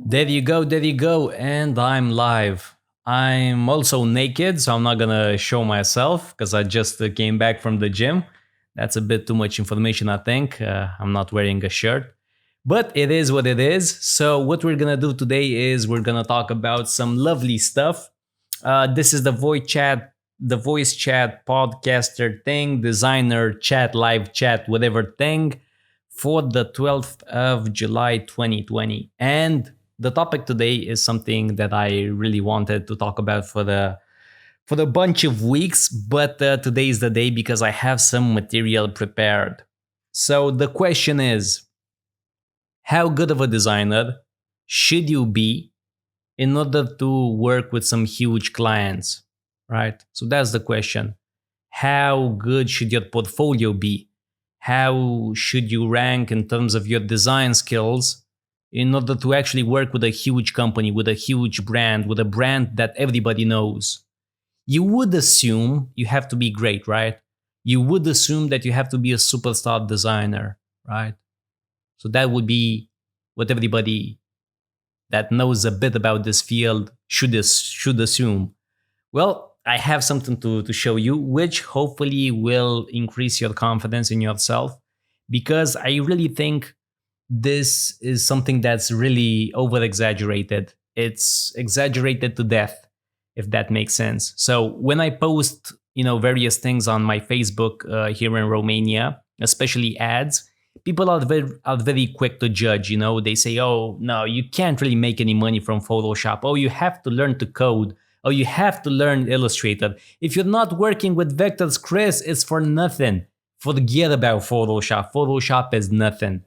There you go, and I'm live. I'm also naked, so I'm not gonna show myself because I just came back from the gym. That's a bit too much information, I think. I'm not wearing a shirt, but it is what it is. So, what we're gonna do today is we're gonna talk about some lovely stuff. This is the voice chat podcaster thing, designer chat, live chat, whatever thing for the 12th of July 2020. And the topic today is something that I really wanted to talk about for the bunch of weeks, but today is the day because I have some material prepared. So the question is, how good of a designer should you be in order to work with some huge clients, right? So that's the question. How good should your portfolio be? How should you rank in terms of your design skills in order to actually work with a huge company, with a huge brand, with a brand that everybody knows? You would assume you have to be great, right? You would assume that you have to be a superstar designer, right? So that would be what everybody that knows a bit about this field should assume. Well, I have something to show you, which hopefully will increase your confidence in yourself, because I really think this is something that's really over exaggerated. It's exaggerated to death, if that makes sense. So when I post, various things on my Facebook here in Romania, especially ads, people are very quick to judge. They say, "Oh no, you can't really make any money from Photoshop. Oh, you have to learn to code. Oh, you have to learn Illustrator. If you're not working with vectors, Chris, it's for nothing. Forget about Photoshop. Photoshop is nothing."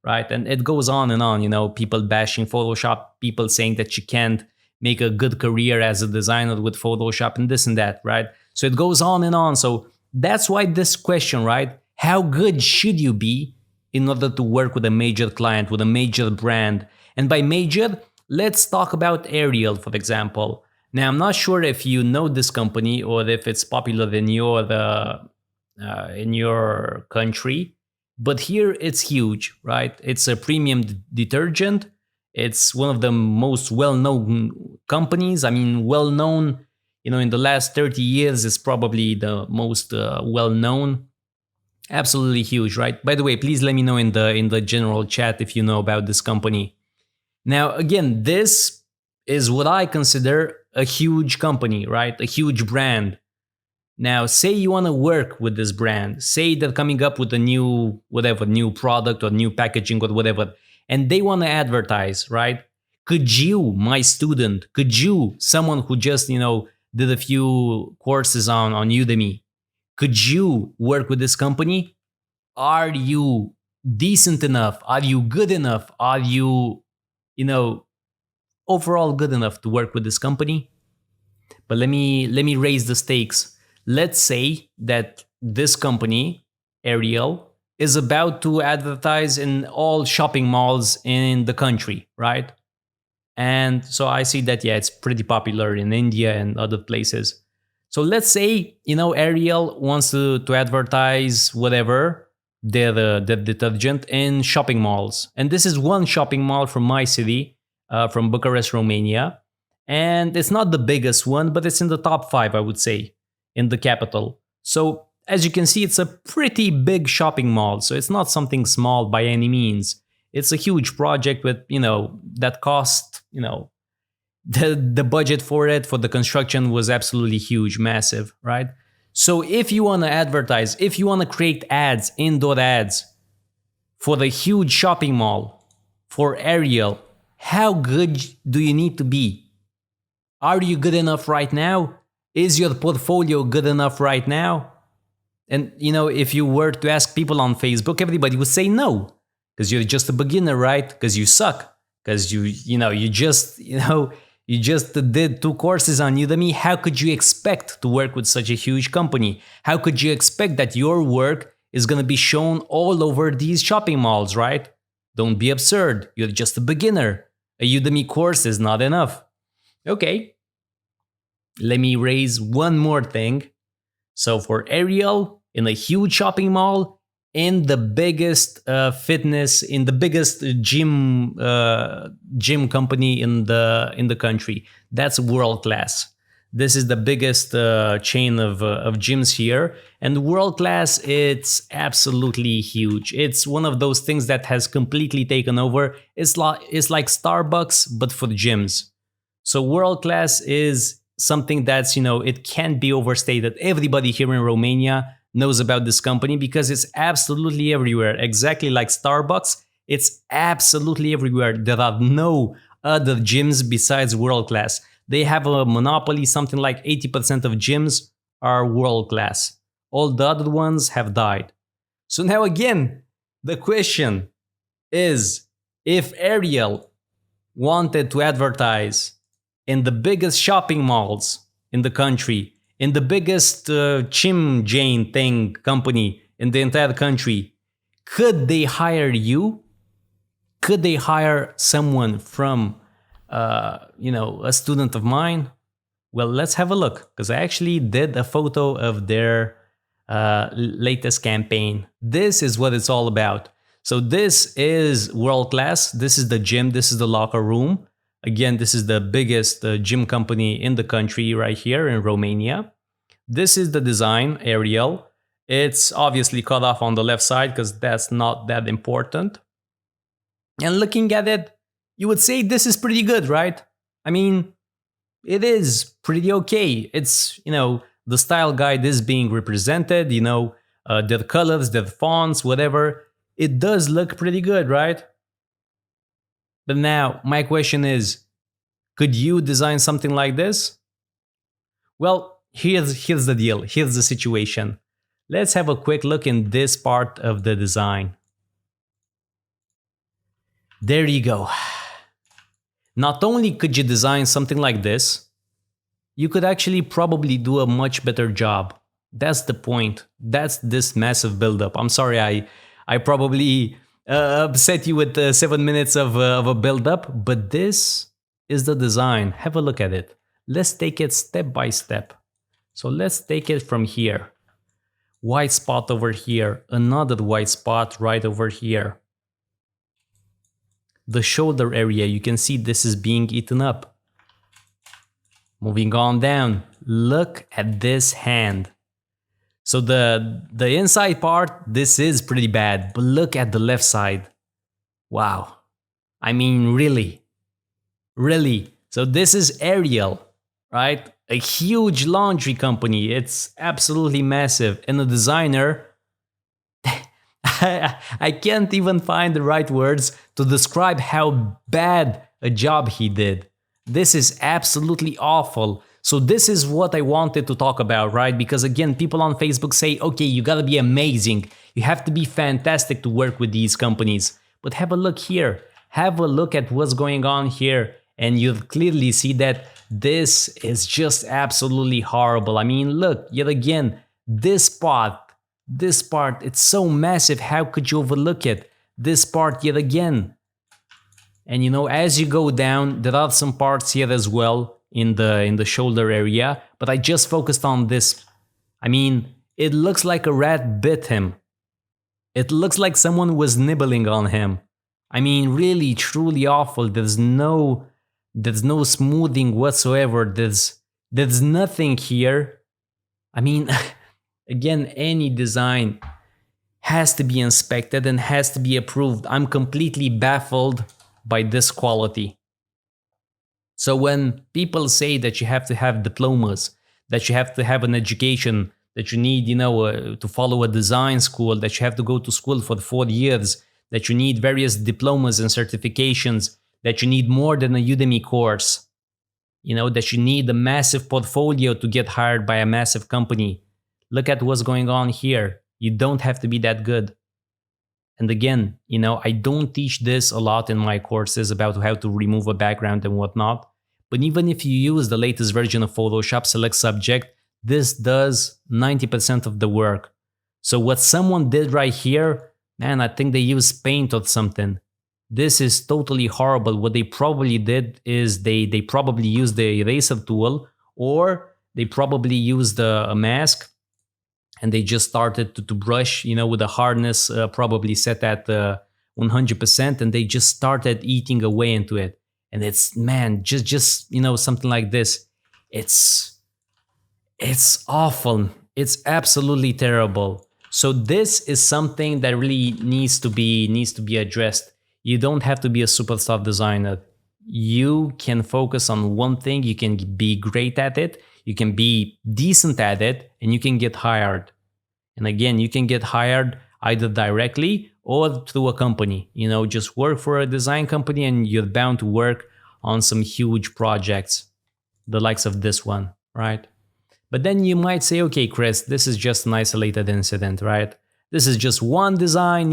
Right? And it goes on and on, people bashing Photoshop, people saying that you can't make a good career as a designer with Photoshop and this and that, right? So it goes on and on. So that's why this question, right? How good should you be in order to work with a major client, with a major brand? And by major, let's talk about Ariel, for example. Now, I'm not sure if you know this company or if it's popular in your country, but here it's huge, right? It's a premium detergent. It's one of the most well-known companies. I mean, well-known, in the last 30 years is probably the most well-known. Absolutely huge, right? By the way, please let me know in the general chat if you know about this company. Now, again, this is what I consider a huge company, right? A huge brand. Now, say you want to work with this brand, say they're coming up with a new product or new packaging or whatever, and they want to advertise, right? Could you, my student, someone who just, did a few courses on Udemy, could you work with this company? Are you decent enough? Are you good enough? Are you, you know, overall good enough to work with this company? But let me raise the stakes. Let's say that this company, Ariel, is about to advertise in all shopping malls in the country, right? And so I see that, yeah, it's pretty popular in India and other places. So let's say, Ariel wants to advertise whatever, their detergent in shopping malls. And this is one shopping mall from my city, from Bucharest, Romania. And it's not the biggest one, but it's in the top five, I would say, in the capital. So as you can see, it's a pretty big shopping mall. So it's not something small by any means. It's a huge project with, that cost, the budget for the construction was absolutely huge, massive, right? So if you want to advertise, if you want to create ads, indoor ads for the huge shopping mall, for Ariel, how good do you need to be? Are you good enough right now? Is your portfolio good enough right now? And, if you were to ask people on Facebook, everybody would say no, because you're just a beginner, right? Because you suck, because you just did 2 courses on Udemy. How could you expect to work with such a huge company? How could you expect that your work is going to be shown all over these shopping malls, right? Don't be absurd. You're just a beginner. A Udemy course is not enough. Okay. Let me raise one more thing. So for Ariel, in a huge shopping mall, in the biggest fitness, in the biggest gym company in the country. That's world class. This is the biggest chain of gyms here, and world class, it's absolutely huge. It's one of those things that has completely taken over. It's like Starbucks but for gyms. So world class is something that's, it can't be overstated. Everybody here in Romania knows about this company because it's absolutely everywhere. Exactly like Starbucks, it's absolutely everywhere. There are no other gyms besides world class. They have a monopoly. Something like 80% of gyms are world class. All the other ones have died. So now again, the question is, if Ariel wanted to advertise in the biggest shopping malls in the country, in the biggest chim chain thing company in the entire country, could they hire you? Could they hire someone from, a student of mine? Well, let's have a look, because I actually did a photo of their latest campaign. This is what it's all about. So this is world class. This is the gym. This is the locker room. Again, this is the biggest gym company in the country right here in Romania. This is the design, Ariel. It's obviously cut off on the left side because that's not that important. And looking at it, you would say this is pretty good, right? I mean, it is pretty okay. It's, the style guide is being represented, the colors, the fonts, whatever. It does look pretty good, right? But now, my question is, could you design something like this? Well, here's the deal. Here's the situation. Let's have a quick look in this part of the design. There you go. Not only could you design something like this, you could actually probably do a much better job. That's the point. That's this massive buildup. I'm sorry, I probably upset you with 7 minutes of a buildup, but this is the design. Have a look at it. Let's take it step by step. So let's take it from here. White spot over here, another white spot right over here. The shoulder area, you can see this is being eaten up. Moving on down, look at this hand. So the inside part, this is pretty bad, but look at the left side. Wow. I mean, really. So this is Ariel, right? A huge laundry company. It's absolutely massive. And the designer, I can't even find the right words to describe how bad a job he did. This is absolutely awful. So this is what I wanted to talk about, right? Because again, people on Facebook say, okay, you gotta be amazing. You have to be fantastic to work with these companies. But have a look here. Have a look at what's going on here. And you'll clearly see that this is just absolutely horrible. I mean, look, yet again, this part, it's so massive. How could you overlook it? This part yet again. And as you go down, there are some parts here as well in the shoulder area, but I just focused on this. I mean, it looks like a rat bit him. It looks like someone was nibbling on him. I mean, really, truly awful. There's no smoothing whatsoever. There's nothing here. I mean, again, any design has to be inspected and has to be approved. I'm completely baffled by this quality. So when people say that you have to have diplomas, that you have to have an education, that you need, to follow a design school, that you have to go to school for 4 years, that you need various diplomas and certifications, that you need more than a Udemy course, that you need a massive portfolio to get hired by a massive company. Look at what's going on here. You don't have to be that good. And again, I don't teach this a lot in my courses about how to remove a background and whatnot. But even if you use the latest version of Photoshop, select subject, this does 90% of the work. So what someone did right here, man, I think they used paint or something. This is totally horrible. What they probably did is they probably used the eraser tool, or they probably used a mask and they just started to brush, with a hardness probably set at 100%, and they just started eating away into it. And it's, man, just something like this. It's awful. It's absolutely terrible. So this is something that really needs to be addressed. You don't have to be a superstar designer. You can focus on one thing. You can be great at it. You can be decent at it, and you can get hired. And again, you can get hired either directly or through a company. Just work for a design company, and you're bound to work on some huge projects, the likes of this one, right? But then you might say, okay, Chris, this is just an isolated incident, right? This is just one design,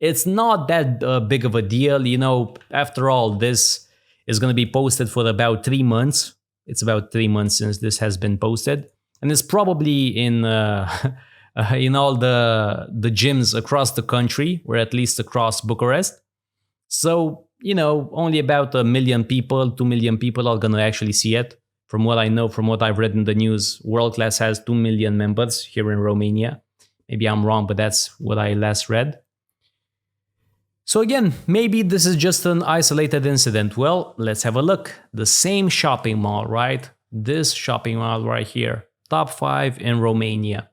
it's not that big of a deal. After all, this is going to be posted for about 3 months. It's about 3 months since this has been posted. And it's probably in all the gyms across the country, or at least across Bucharest. So, only about 1 million people, 2 million people are going to actually see it. From what I know, from what I've read in the news, WorldClass has 2 million members here in Romania. Maybe I'm wrong, but that's what I last read. So again, maybe this is just an isolated incident. Well, let's have a look. The same shopping mall, right? This shopping mall right here. Top 5 in Romania.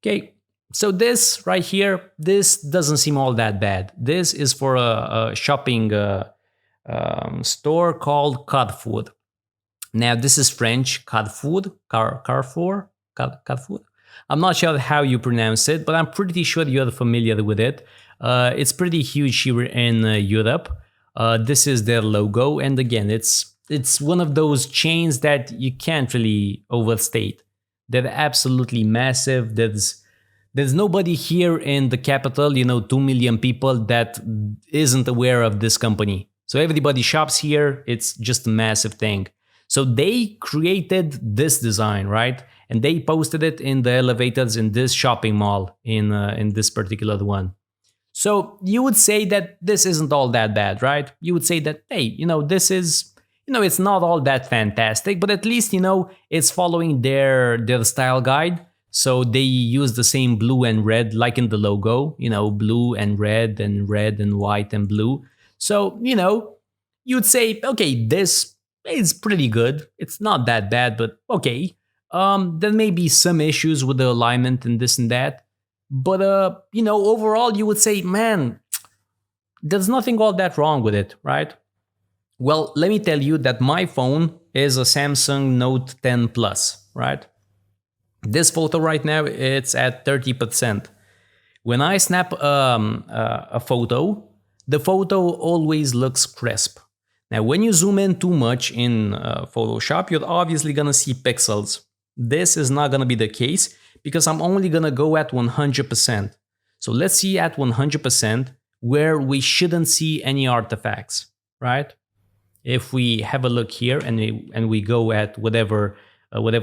Okay, so this right here, this doesn't seem all that bad. This is for a shopping store called Carrefour. Now, this is French, Carrefour. I'm not sure how you pronounce it, but I'm pretty sure you're familiar with it. It's pretty huge here in Europe. This is their logo, and again, it's one of those chains that you can't really overstate. They're absolutely massive. There's nobody here in the capital, 2 million people, that isn't aware of this company. So everybody shops here. It's just a massive thing. So they created this design, right? And they posted it in the elevators in this shopping mall in this particular one. So you would say that this isn't all that bad, right? You would say that, hey, this is, it's not all that fantastic, but at least, it's following their style guide. So they use the same blue and red, like in the logo, blue and red and white and blue. So, you'd say, okay, this is pretty good. It's not that bad, but okay. There may be some issues with the alignment and this and that. But, overall, you would say, man, there's nothing all that wrong with it, right? Well, let me tell you that my phone is a Samsung Note 10 Plus, right? This photo right now, it's at 30%. When I snap a photo, the photo always looks crisp. Now, when you zoom in too much in Photoshop, you're obviously going to see pixels. This is not going to be the case because I'm only going to go at 100%. So let's see at 100% where we shouldn't see any artifacts, right? If we have a look here and we go at whatever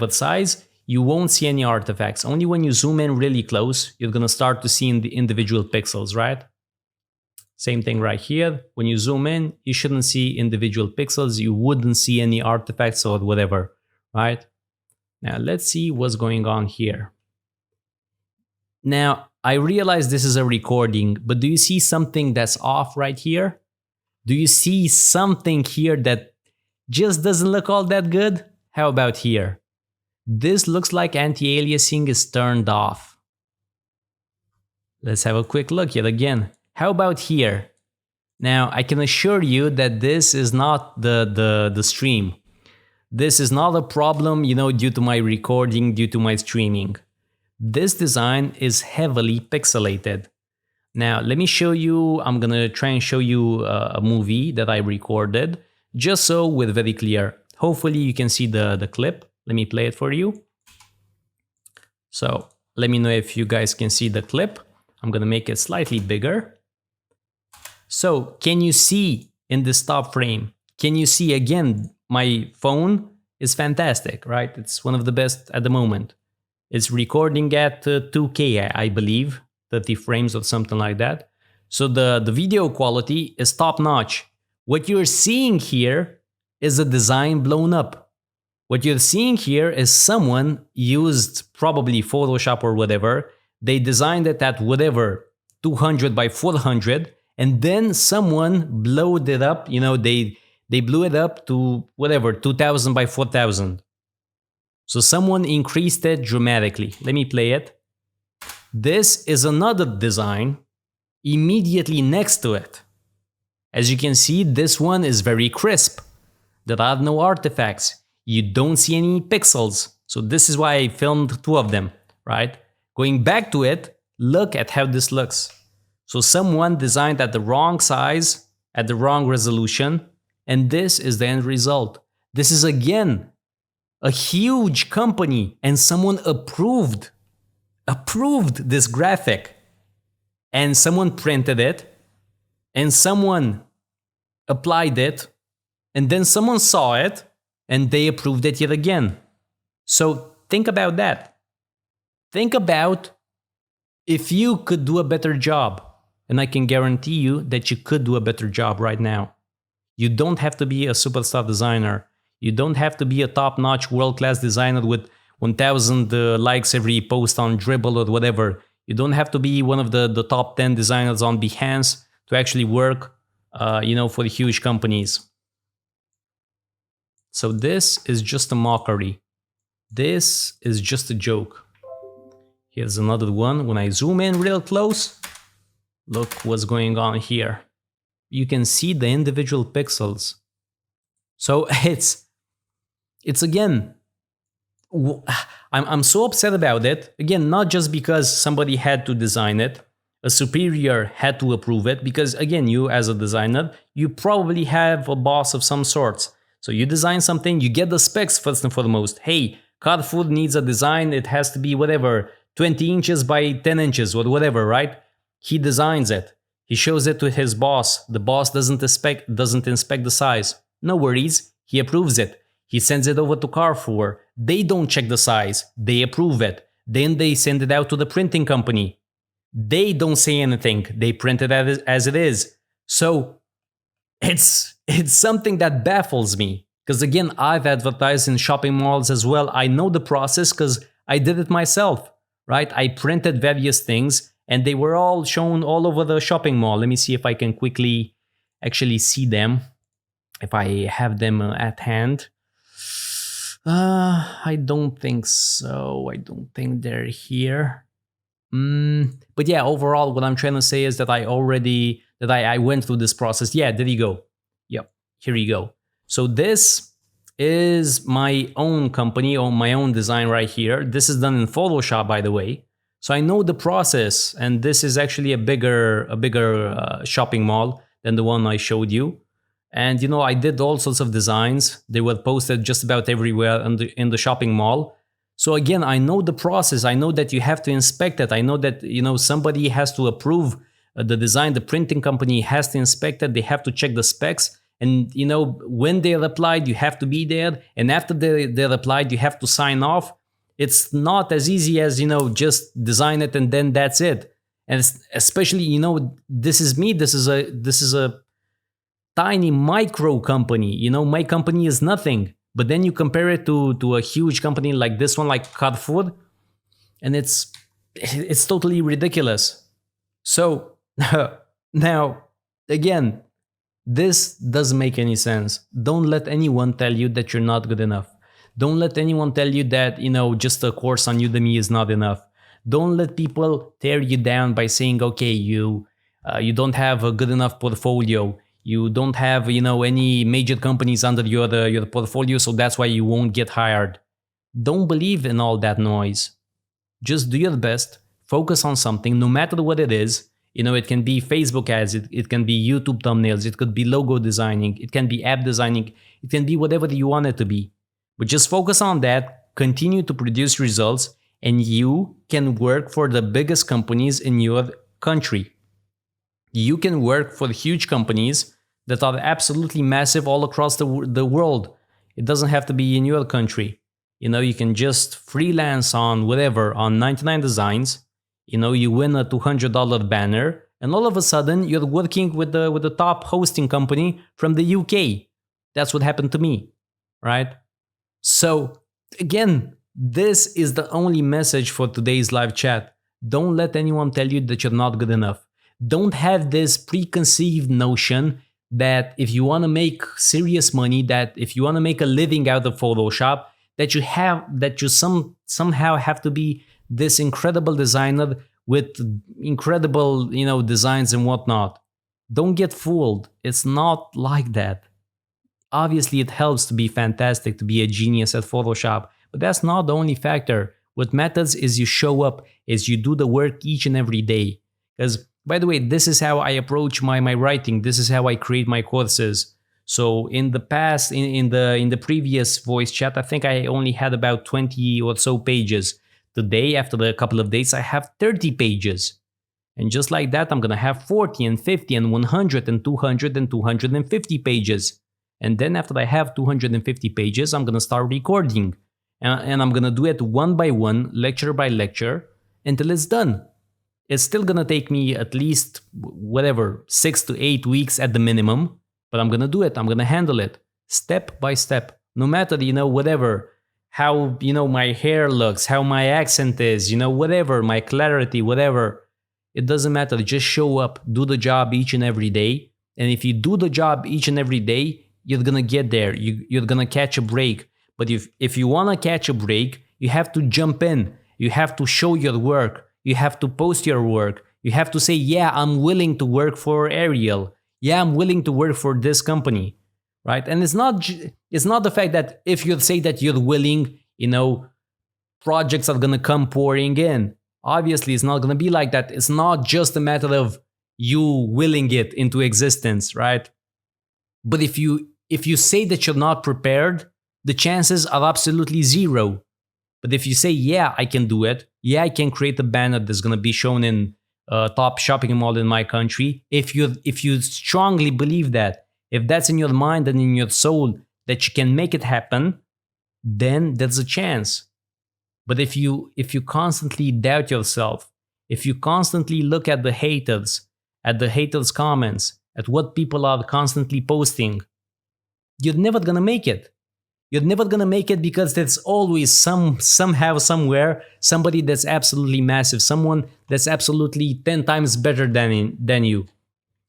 size, you won't see any artifacts. Only when you zoom in really close, you're going to start to see in the individual pixels, right? Same thing right here. When you zoom in, you shouldn't see individual pixels. You wouldn't see any artifacts or whatever, right? Now, let's see what's going on here. Now, I realize this is a recording, but do you see something that's off right here? Do you see something here that just doesn't look all that good? How about here? This looks like anti-aliasing is turned off. Let's have a quick look yet again. How about here? Now, I can assure you that this is not the stream. This is not a problem, due to my recording, due to my streaming. This design is heavily pixelated. Now, let me show you, I'm gonna try and show you a movie that I recorded, just so we're very clear. Hopefully you can see the clip. Let me play it for you. So, let me know if you guys can see the clip. I'm gonna make it slightly bigger. So, can you see in this top frame? Can you see again, my phone is fantastic, right? It's one of the best at the moment. It's recording at 2K, I believe, 30 frames or something like that. So the video quality is top notch. What you're seeing here is a design blown up. What you're seeing here is someone used probably Photoshop or whatever. They designed it at whatever 200 by 400, and then someone blowed it up. They blew it up to whatever 2000 by 4000. So someone increased it dramatically. Let me play it. This is another design immediately next to it. As you can see, this one is very crisp. There are no artifacts. You don't see any pixels. So this is why I filmed two of them, right? Going back to it, look at how this looks. So someone designed at the wrong size, at the wrong resolution, and this is the end result. This is again a huge company, and someone approved this graphic, and someone printed it, and someone applied it, and then someone saw it, and they approved it yet again. So think about that. Think about if you could do a better job, and I can guarantee you that you could do a better job right now. You don't have to be a superstar designer. You don't have to be a top-notch world-class designer with 1,000 likes every post on Dribbble or whatever. You don't have to be one of the top 10 designers on Behance to actually work, for the huge companies. So this is just a mockery. This is just a joke. Here's another one. When I zoom in real close, look what's going on here. You can see the individual pixels. So it's again, I'm so upset about it. Again, not just because somebody had to design it, a superior had to approve it, because again, you as a designer, you probably have a boss of some sorts. So you design something, you get the specs first and foremost. Hey, cat food needs a design, it has to be whatever, 20 inches by 10 inches or whatever, right? He designs it. He shows it to his boss. The boss doesn't inspect the size. No worries, he approves it. He sends it over to Carrefour. They don't check the size. They approve it. Then they send it out to the printing company. They don't say anything. They print it as it is. So it's something that baffles me. Because again, I've advertised in shopping malls as well. I know the process because I did it myself, right? I printed various things and they were all shown all over the shopping mall. Let me see if I can quickly actually see them. If I have them at hand. I don't think so. I don't think they're here. But yeah, overall, what I'm trying to say is that I went through this process. Yeah, there you go. Yep, here you go. So this is my own company or my own design right here. This is done in Photoshop, by the way. So I know the process, and this is actually a bigger shopping mall than the one I showed you. And I did all sorts of designs. They were posted just about everywhere in the shopping mall. So again, I know the process. I know that you have to inspect it. I know that somebody has to approve the design. The printing company has to inspect it. They have to check the specs. And when they're applied, you have to be there. And after they're applied, you have to sign off. It's not as easy as just design it and then that's it. And especially this is me. This is a tiny micro company. My company is nothing. But then you compare it to a huge company like this one, like Carrefour, and it's totally ridiculous. So now, again, this doesn't make any sense. Don't let anyone tell you that you're not good enough. Don't let anyone tell you that, just a course on Udemy is not enough. Don't let people tear you down by saying, okay, you don't have a good enough portfolio. You don't have, any major companies under your portfolio, so that's why you won't get hired. Don't believe in all that noise. Just do your best. Focus on something, no matter what it is. It can be Facebook ads, it can be YouTube thumbnails, it could be logo designing, it can be app designing, it can be whatever you want it to be. But just focus on that, continue to produce results, and you can work for the biggest companies in your country. You can work for huge companies that are absolutely massive all across the world. It doesn't have to be in your country. You can just freelance on whatever, on 99 Designs. You win a $200 banner, and all of a sudden you're working with the top hosting company from the UK. That's what happened to me, right? So again, this is the only message for today's live chat. Don't let anyone tell you that you're not good enough. Don't have this preconceived notion that if you want to make serious money, that if you want to make a living out of Photoshop, that you somehow have to be this incredible designer with incredible, designs and whatnot. Don't get fooled. It's not like that. Obviously, it helps to be fantastic, to be a genius at Photoshop, but that's not the only factor. What matters is you show up, is you do the work each and every day. Because, by the way, this is how I approach my writing. This is how I create my courses. So in the past, in the previous voice chat, I think I only had about 20 or so pages. Today, after a couple of days, I have 30 pages. And just like that, I'm going to have 40 and 50 and 100 and 200 and 250 pages. And then after I have 250 pages, I'm going to start recording. And I'm going to do it one by one, lecture by lecture, until it's done. It's still going to take me at least, 6 to 8 weeks at the minimum. But I'm going to do it. I'm going to handle it step by step. No matter, whatever, how, my hair looks, how my accent is, whatever, my clarity, whatever. It doesn't matter. Just show up, do the job each and every day. And if you do the job each and every day, you're going to get there. You're going to catch a break. But if you want to catch a break, you have to jump in. You have to show your work. You have to post your work. You have to say, yeah, I'm willing to work for Ariel. Yeah, I'm willing to work for this company. Right? And it's not the fact that if you say that you're willing, projects are going to come pouring in. Obviously, it's not going to be like that. It's not just a matter of you willing it into existence, right? But if you say that you're not prepared, the chances are absolutely zero. But if you say, yeah, I can do it. Yeah, I can create a banner that's going to be shown in top shopping mall in my country. If you strongly believe that, if that's in your mind and in your soul that you can make it happen, then there's a chance. But if you constantly doubt yourself, if you constantly look at the haters comments, at what people are constantly posting, you're never gonna make it. You're never gonna make it because there's always somehow, somewhere, somebody that's absolutely massive, someone that's absolutely 10 times better than you.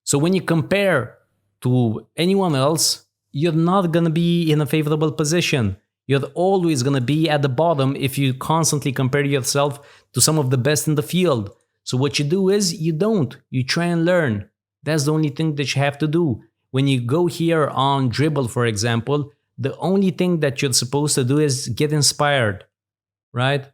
So when you compare to anyone else, you're not gonna be in a favorable position. You're always going to be at the bottom if you constantly compare yourself to some of the best in the field. So what you do is you try and learn. That's the only thing that you have to do. When you go here on Dribble, for example, the only thing that you're supposed to do is get inspired, right?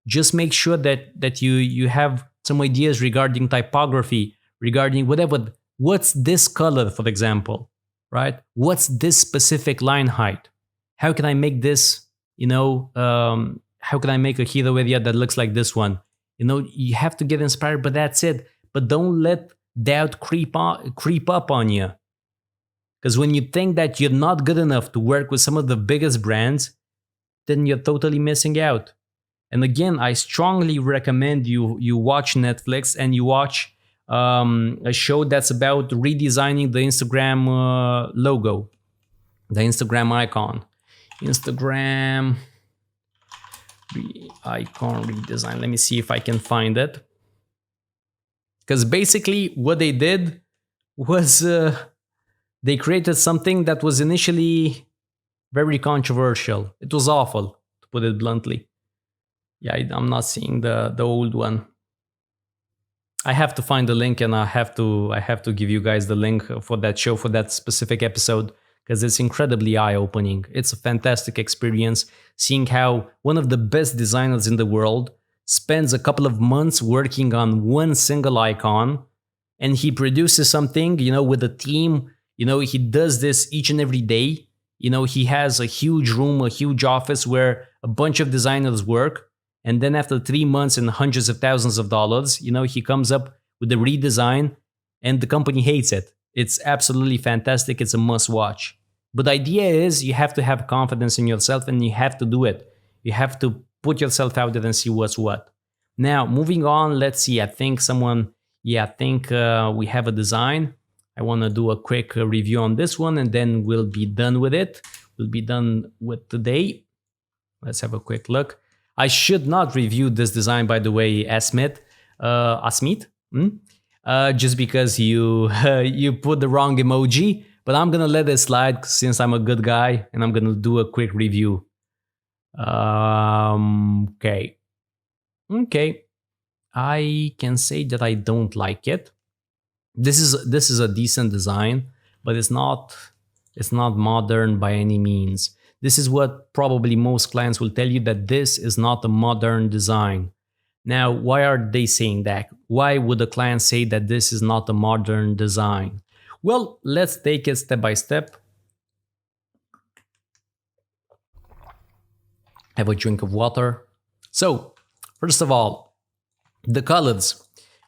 Just make sure that you have some ideas regarding typography, regarding whatever. What's this color, for example, right? What's this specific line height? How can I make this, how can I make a hero area that looks like this one? You have to get inspired, but that's it. But don't let doubt creep up on you. Because when you think that you're not good enough to work with some of the biggest brands, then you're totally missing out. And again, I strongly recommend you watch Netflix and you watch a show that's about redesigning the Instagram logo, the Instagram icon. Instagram icon redesign. Let me see if I can find it. Because basically what they did was they created something that was initially very controversial. It was awful, to put it bluntly. Yeah, I'm not seeing the old one. I have to find the link and I have to give you guys the link for that show, for that specific episode. Because it's incredibly eye-opening. It's a fantastic experience seeing how one of the best designers in the world spends a couple of months working on one single icon, and he produces something, with a team. He does this each and every day. He has a huge room, a huge office where a bunch of designers work, and then after 3 months and hundreds of thousands of dollars, he comes up with a redesign, and the company hates it. It's absolutely fantastic. It's a must-watch. But the idea is you have to have confidence in yourself and you have to do it. You have to put yourself out there and see what's what. Now, moving on, let's see. I think we have a design. I want to do a quick review on this one and then we'll be done with it. We'll be done with today. Let's have a quick look. I should not review this design, by the way, Asmit, just because you you put the wrong emoji. But I'm gonna let it slide since I'm a good guy, and I'm gonna do a quick review. Okay. I can say that I don't like it. This is a decent design, but it's not modern by any means. This is what probably most clients will tell you, that this is not a modern design. Now, why are they saying that? Why would a client say that this is not a modern design? Well, let's take it step by step. Have a drink of water. So, first of all, the colors.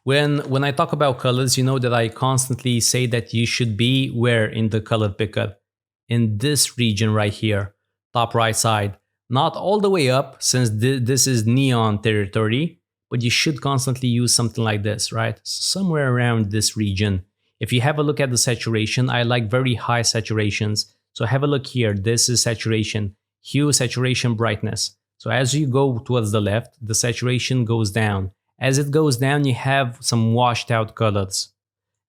When I talk about colors, you know that I constantly say that you should be where in the color picker? In this region right here, top right side. Not all the way up, since this is neon territory, but you should constantly use something like this, right? Somewhere around this region. If you have a look at the saturation, I like very high saturations. So have a look here. This is saturation, hue, saturation, brightness. So as you go towards the left, the saturation goes down. As it goes down, you have some washed out colors.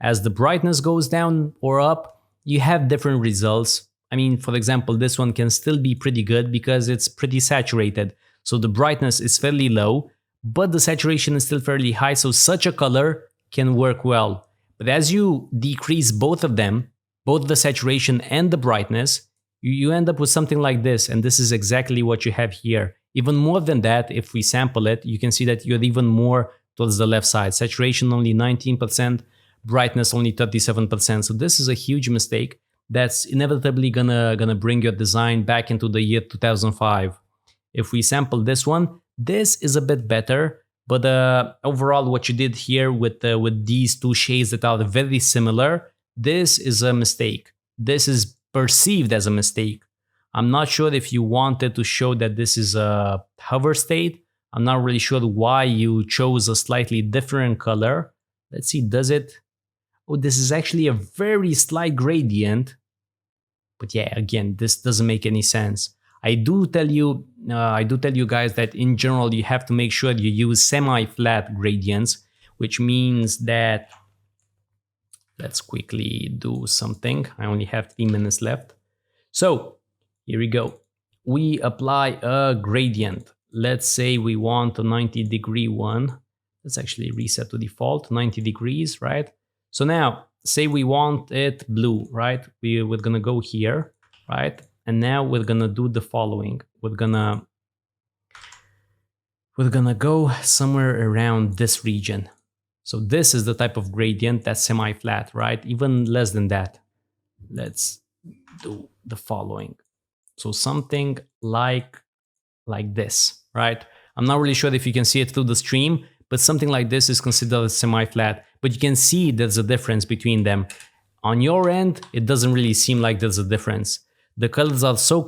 As the brightness goes down or up, you have different results. I mean, for example, this one can still be pretty good because it's pretty saturated. So the brightness is fairly low, but the saturation is still fairly high. So such a color can work well. But as you decrease both of them, both the saturation and the brightness, you end up with something like this. And this is exactly what you have here. Even more than that, if we sample it, you can see that you're even more towards the left side. Saturation only 19%, brightness only 37%. So this is a huge mistake that's inevitably gonna bring your design back into the year 2005. If we sample this one, this is a bit better, but overall what you did here with these two shades that are very similar, this is a mistake. This is perceived as a mistake. I'm not sure if you wanted to show that this is a hover state. I'm not really sure why you chose a slightly different color. Let's see, does it? Oh, this is actually a very slight gradient. But yeah, again, this doesn't make any sense. I do tell you guys that in general, you have to make sure you use semi-flat gradients, which means that, let's quickly do something. I only have 3 minutes left. So here we go. We apply a gradient. Let's say we want a 90-degree one. Let's actually reset to default, 90 degrees, right? So now, say we want it blue, right? We're gonna go here, right? And now we're gonna do the following. We're gonna go somewhere around this region. So this is the type of gradient that's semi-flat, right? Even less than that. Let's do the following. So something like this, right? I'm not really sure if you can see it through the stream, but something like this is considered semi-flat. But you can see there's a difference between them. On your end, it doesn't really seem like there's a difference. The colors are so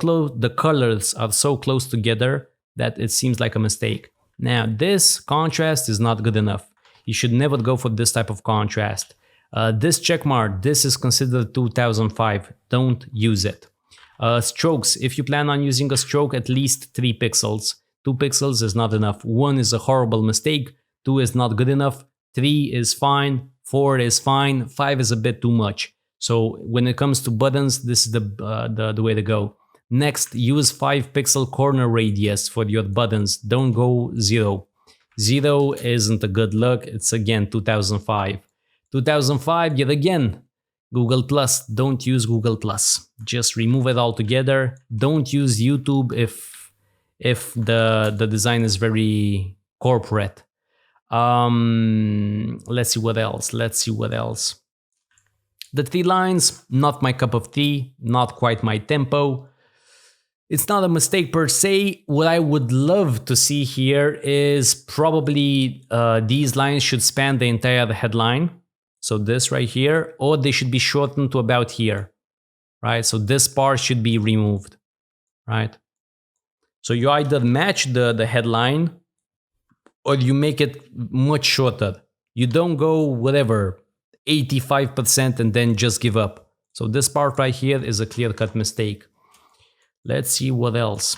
close together that it seems like a mistake. Now, this contrast is not good enough. You should never go for this type of contrast. This checkmark, this is considered 2005. Don't use it. Strokes, if you plan on using a stroke, at least 3 pixels. 2 pixels is not enough. 1 is a horrible mistake. 2 is not good enough. 3 is fine. 4 is fine. 5 is a bit too much. So when it comes to buttons, this is the way to go. Next, use 5 pixel corner radius for your buttons. Don't go 0. 0 isn't a good look. It's again 2005. 2005, yet again, Google Plus. Don't use Google Plus. Just remove it altogether. Don't use YouTube if the design is very corporate. Let's see what else. The 3 lines, not my cup of tea, not quite my tempo. It's not a mistake per se. What I would love to see here is probably these lines should span the entire headline. So this right here, or they should be shortened to about here, right? So this part should be removed, right? So you either match the headline or you make it much shorter. You don't go whatever, 85% and then just give up. So this part right here is a clear-cut mistake. Let's see what else.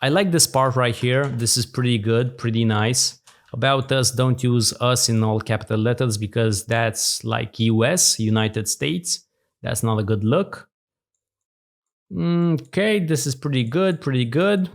I like this part right here. This is pretty good, pretty nice. About us, don't use us in all capital letters because that's like US, United States. That's not a good look. Okay, this is pretty good, pretty good.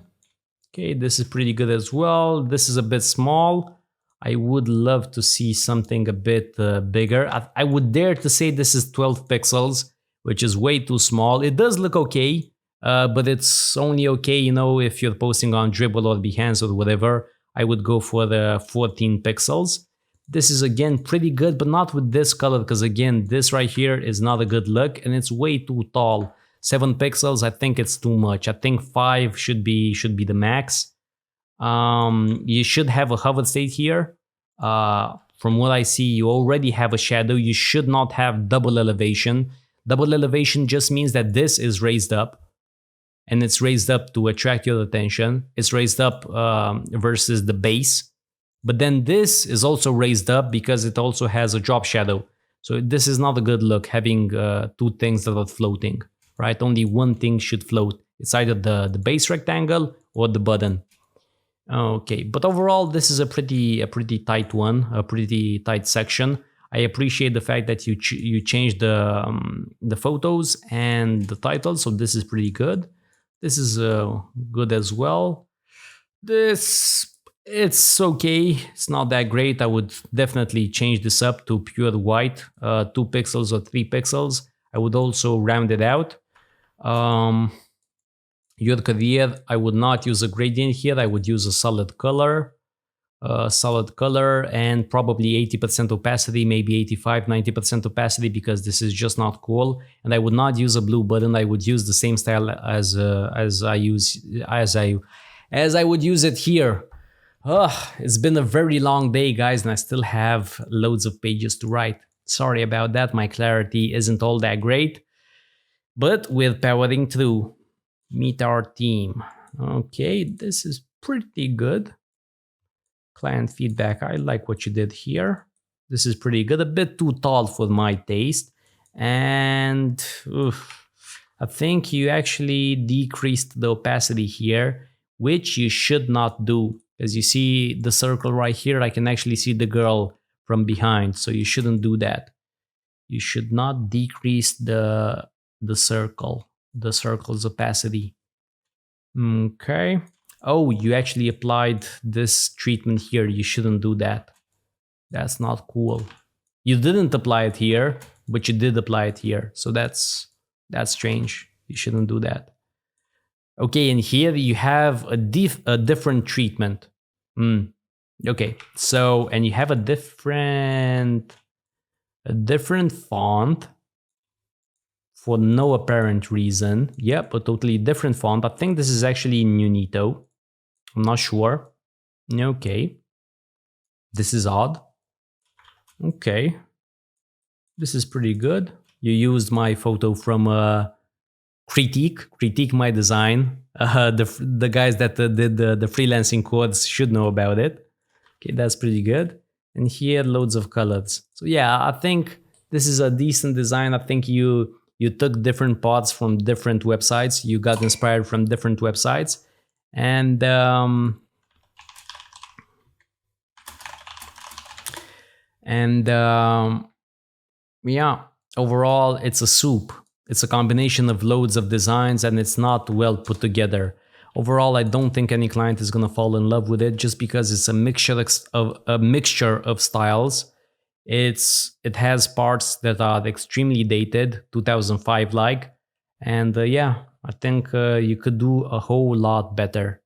Okay, this is pretty good as well. This is a bit small. I would love to see something a bit bigger. I would dare to say this is 12 pixels, which is way too small. It does look okay, but it's only okay, you know, if you're posting on Dribble or Behance or whatever. I would go for the 14 pixels. This is again pretty good, but not with this color, because again, this right here is not a good look and it's way too tall. 7 pixels, I think it's too much. I think 5 should be the max. You should have a hover state here. From what I see, you already have a shadow. You should not have double elevation. Double elevation just means that this is raised up, and it's raised up to attract your attention. It's raised up versus the base. But then this is also raised up because it also has a drop shadow. So this is not a good look, having two things that are floating, right? Only one thing should float. It's either the base rectangle or the button. Okay, but overall, this is a pretty tight one, a pretty tight section. I appreciate the fact that you changed the photos and the title, so this is pretty good. This is good as well. It's okay. It's not that great. I would definitely change this up to pure white, 2 pixels or 3 pixels. I would also round it out. Your career, I would not use a gradient here. I would use a solid color, and probably 80% opacity, maybe 85, 90% opacity, because this is just not cool. And I would not use a blue button. I would use the same style as I would use it here. It's been a very long day, guys, and I still have loads of pages to write. Sorry about that. My clarity isn't all that great, but we're powering through. Meet our team. Okay, this is pretty good. Client feedback. I like what you did here. This is pretty good. A bit too tall for my taste. And I think you actually decreased the opacity here, which you should not do. As you see the circle right here, I can actually see the girl from behind. So you shouldn't do that. You should not decrease the circle's opacity. Okay. Oh, you actually applied this treatment here. You shouldn't do that. That's not cool. You didn't apply it here, but you did apply it here. So that's strange. You shouldn't do that. Okay, and here you have a different treatment. Okay, so, and you have a different font for no apparent reason. Yep, a totally different font. I think this is actually Nunito. I'm not sure. Okay. This is odd. Okay. This is pretty good. You used my photo from Critique my design. The guys that did the freelancing codes should know about it. Okay, that's pretty good. And here, loads of colors. So yeah, I think this is a decent design. I think you took different parts from different websites. You got inspired from different websites. And yeah, overall, it's a soup. It's a combination of loads of designs, and it's not well put together. Overall, I don't think any client is gonna fall in love with it just because it's a mixture of styles. It has parts that are extremely dated, 2005 like, and yeah, I think you could do a whole lot better.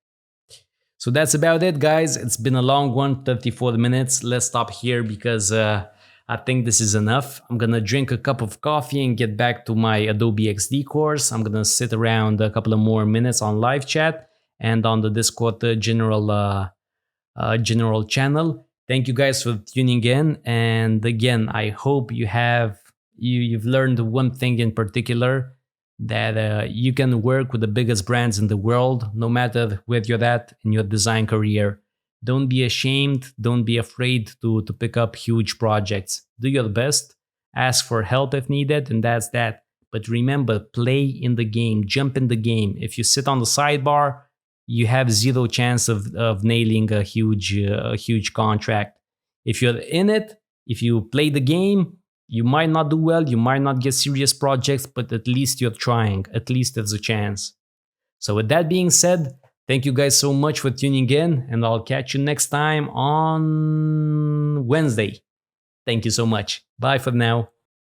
So that's about it, guys. It's been a long one, 34 minutes. Let's stop here because I think this is enough. I'm gonna drink a cup of coffee and get back to my Adobe XD course. I'm gonna sit around a couple of more minutes on live chat and on the Discord general channel. Thank you guys for tuning in. And again, I hope you've learned one thing in particular, that you can work with the biggest brands in the world, no matter where you're at in your design career. Don't be ashamed. Don't be afraid to pick up huge projects. Do your best. Ask for help if needed, and that's that. But remember, play in the game. Jump in the game. If you sit on the sidebar, you have zero chance of nailing a huge contract. If you're in it, if you play the game, you might not do well, you might not get serious projects, but at least you're trying. At least there's a chance. So with that being said, thank you guys so much for tuning in, and I'll catch you next time on Wednesday. Thank you so much. Bye for now.